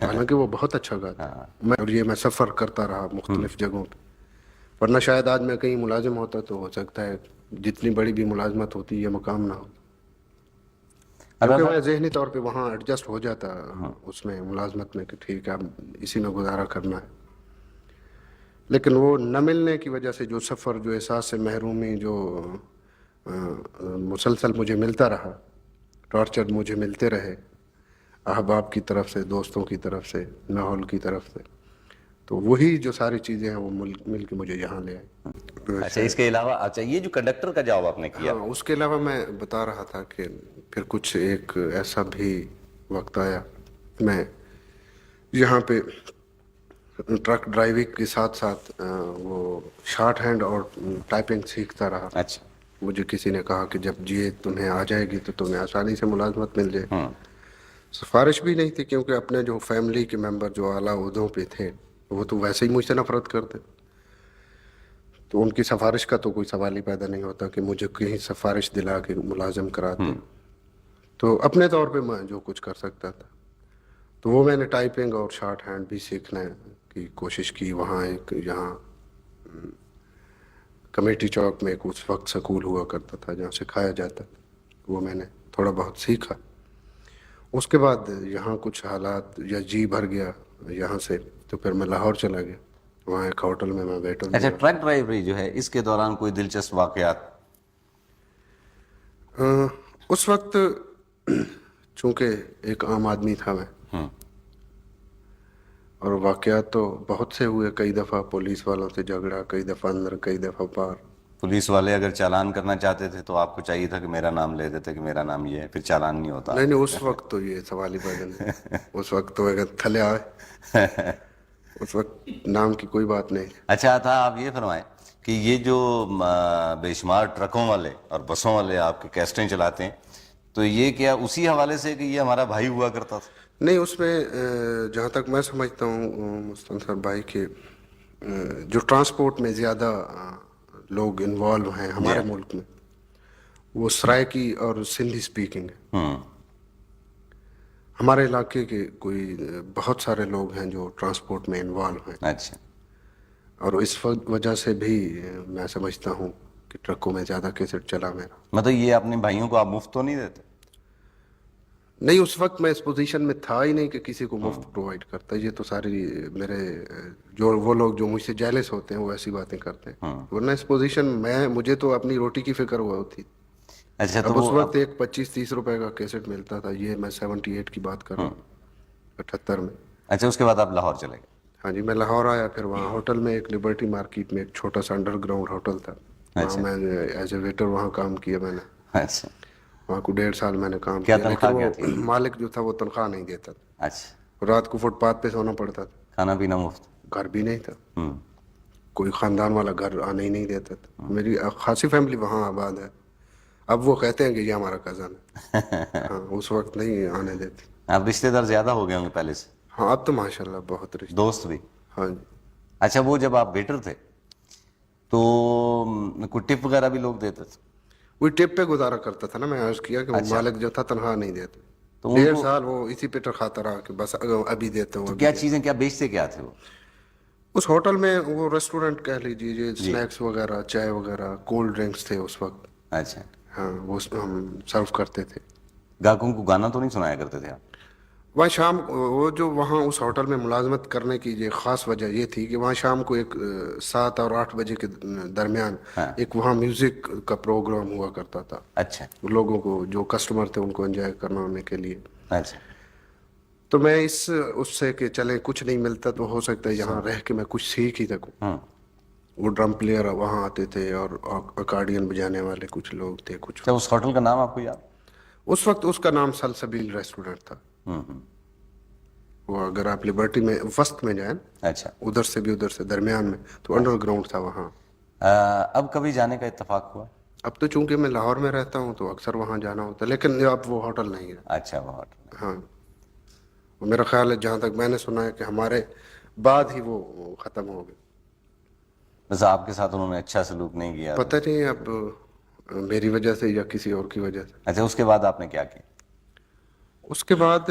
حالانکہ وہ بہت اچھا گاتا ہے. میں سفر کرتا رہا مختلف جگہوں پہ، ورنہ شاید آج میں کہیں ملازم ہوتا تو ہو سکتا ہے جتنی بڑی بھی ملازمت ہوتی یہ مقام نہ ہو، کیونکہ میں ذہنی طور پہ وہاں ایڈجسٹ ہو جاتا اس میں ملازمت میں کہ ٹھیک ہے اب اسی میں گزارا کرنا ہے. لیکن وہ نہ ملنے کی وجہ سے جو سفر، جو احساس سے محرومی، جو مسلسل مجھے ملتا رہا، ٹارچر مجھے ملتے رہے احباب کی طرف سے، دوستوں کی طرف سے، ماحول کی طرف سے، تو وہی جو ساری چیزیں ہیں وہ مل کے مجھے یہاں لے آئی. اچھا اس کے علاوہ، اچھا یہ جو کنڈکٹر کا جاب آپ نے کیا، ہاں اس کے علاوہ میں بتا رہا تھا کہ پھر کچھ ایک ایسا بھی وقت آیا، میں یہاں پہ ٹرک ڈرائیونگ کے ساتھ ساتھ وہ شارٹ ہینڈ اور ٹائپنگ سیکھتا رہا. اچھا مجھے کسی نے کہا کہ جب یہ تمہیں آ جائے گی تو تمہیں آسانی سے ملازمت مل جائے. سفارش بھی نہیں تھی کیونکہ اپنے جو فیملی کے ممبر جو اعلیٰ عہدوں پہ تھے وہ تو ویسے ہی مجھ سے نفرت کرتے، تو ان کی سفارش کا تو کوئی سوال ہی پیدا نہیں ہوتا کہ مجھے کہیں سفارش دلا کے ملازم کراتے. تو اپنے طور پہ میں جو کچھ کر سکتا تھا تو وہ میں نے ٹائپنگ اور شارٹ ہینڈ بھی سیکھنے کی کوشش کی. وہاں ایک یہاں کمیٹی چوک میں ایک اس وقت سکول ہوا کرتا تھا جہاں سکھایا جاتا تھا، وہ میں نے تھوڑا بہت سیکھا. اس کے بعد یہاں کچھ حالات یا جی بھر گیا یہاں سے، تو پھر میں لاہور چلا گیا. وہاں ایک ہوٹل میں ویٹر. اچھا ٹرک ڈرائیوری جو ہے اس کے دوران کوئی دلچسپ واقعات؟ اس وقت چونکہ ایک عام آدمی تھا میں، اور واقعات تو بہت سے ہوئے. کئی دفعہ پولیس والوں سے جھگڑا، کئی دفعہ اندر، کئی دفعہ باہر. پولیس والے اگر چالان کرنا چاہتے تھے تو آپ کو چاہیے تھا کہ میرا نام لے دیتے کہ میرا نام یہ ہے، پھر چالان نہیں ہوتا. نہیں اس وقت تو یہ سوال ہی پیدا نہیں. اس وقت تو اگر تھلے آئے اس وقت نام کی کوئی بات نہیں. اچھا تھا. آپ یہ فرمائیں کہ یہ جو بے شمار ٹرکوں والے اور بسوں والے آپ کے کیسٹیں چلاتے ہیں، تو یہ کیا اسی حوالے سے کہ یہ ہمارا بھائی ہوا کرتا تھا؟ نہیں، اس میں جہاں تک میں سمجھتا ہوں مستنصر بھائی کہ جو ٹرانسپورٹ میں زیادہ لوگ انوالو ہیں ہمارے ملک میں وہ سرائکی اور سندھی سپیکنگ ہے. ہمارے علاقے کے کوئی بہت سارے لوگ ہیں جو ٹرانسپورٹ میں انوالو ہیں. اچھا اور اس وجہ سے بھی میں سمجھتا ہوں کہ ٹرکوں میں زیادہ کیسٹ چلا میرا. مطلب یہ اپنے بھائیوں کو آپ مفت تو نہیں دیتے؟ نہیں، اس وقت میں اس پوزیشن میں تھا ہی نہیں کہ کسی کو مفت پرووائڈ کرتا. یہ تو ساری میرے جو وہ لوگ جو مجھ سے جیلس ہوتے ہیں وہ ایسی باتیں کرتے ہیں، ورنہ اس پوزیشن میں مجھے تو اپنی روٹی کی فکر ہوا ہوتی. اچھا تو اب اس وقت ایک 25-30 روپے کا کیسٹ ملتا تھا. یہ میں 78 کی بات کر رہا ہوں، 78 میں. اچھا اس کے بعد آپ لاہور چلے گئے؟ ہاں جی، میں لاہور آیا. پھر وہاں ہوٹل میں ایک لبرٹی مارکیٹ میں ایک چھوٹا سا انڈر گراؤنڈ ہوٹل تھا، وہاں میں نے ایز اے ویٹر وہاں کام کیا. میں نے اچھا وہاں کو 1.5 سال میں نے کام کیا کیا. لیکن تنخواہ وہ کیا تھی؟ مالک جو تھا وہ تنخواہ نہیں دیتا تھا. اچھا رات کو فٹ پاتھ پہ سونا پڑتا تھا. کھانا پینا مفت؟ گھر بھی نہیں تھا، کوئی خاندان والا گھر آنے ہی نہیں دیتا تھا. میری خاصی فیملی وہاں آباد ہے. اب وہ کہتے ہیں کہ یہ ہمارا کزن ہے. ہاں اس وقت نہیں آنے دیتے. اب رشتے دار زیادہ ہو گئے ہوں گے پہلے سے؟ ہاں اب تو ماشاءاللہ بہت رشتے. دوست بھی؟ ہاں جی. اچھا وہ جب آپ ویٹر تھے تو کوئی ٹپ وغیرہ بھی لوگ دیتے تھے؟ وہی ٹپ پہ گزارا کرتا تھا نا. میں عرض کیا کہ وہ مالک جو تھا تنخواہ نہیں دیتے. 1.5 سال وہ اسی پہ کھاتا رہا کہ بس ابھی دیتے ہوں. تو کیا چیزیں کیا بیچتے کیا تھے وہ اس ہوٹل میں؟ وہ ریسٹورنٹ کہہ لیجیے، اسنیکس وغیرہ، چائے وغیرہ، کولڈ ڈرنکس تھے اس وقت. اچھا ہاں وہ ہم سرو کرتے تھے. گاہکوں کو گانا تو نہیں سنایا کرتے تھے آپ؟ وہاں شام وہ جو وہاں اس ہوٹل میں ملازمت کرنے کی یہ خاص وجہ یہ تھی کہ وہاں شام کو ایک 7 اور 8 بجے کے درمیان ایک وہاں میوزک کا پروگرام ہوا کرتا تھا. اچھا لوگوں کو جو کسٹمر تھے ان کو انجوائے کرنے کے لیے. اچھا تو میں اس سے کہ چلیں کچھ نہیں ملتا تو ہو سکتا ہے یہاں رہ کے میں کچھ سیکھ ہی سکوں. وہ ڈرم پلیئر وہاں آتے تھے اور اکارڈین بجانے والے کچھ لوگ تھے. کچھ اچھا اس ہوٹل کا نام آپ کو یاد؟ اس وقت اس کا نام سلسبیل ریسٹورنٹ تھا. وہ اگر آپ لبرٹی میں وسط میں جائیں، اچھا ادھر سے بھی ادھر سے درمیان میں، تو انڈر گراؤنڈ تھا وہاں. اب کبھی جانے کا اتفاق ہوا؟ اب تو چونکہ میں لاہور میں رہتا ہوں تو اکثر وہاں جانا ہوتا ہے، لیکن اب وہ ہوٹل نہیں ہے. اچھا وہ ہوٹل. ہاں میرا خیال ہے جہاں تک میں نے سنا ہے کہ ہمارے بعد ہی وہ ختم ہو گئے. بس آپ کے ساتھ انہوں نے اچھا سلوک نہیں کیا؟ پتہ نہیں اب میری وجہ سے یا کسی اور کی وجہ سے. اچھا اس کے بعد آپ نے کیا کیا؟ اس کے بعد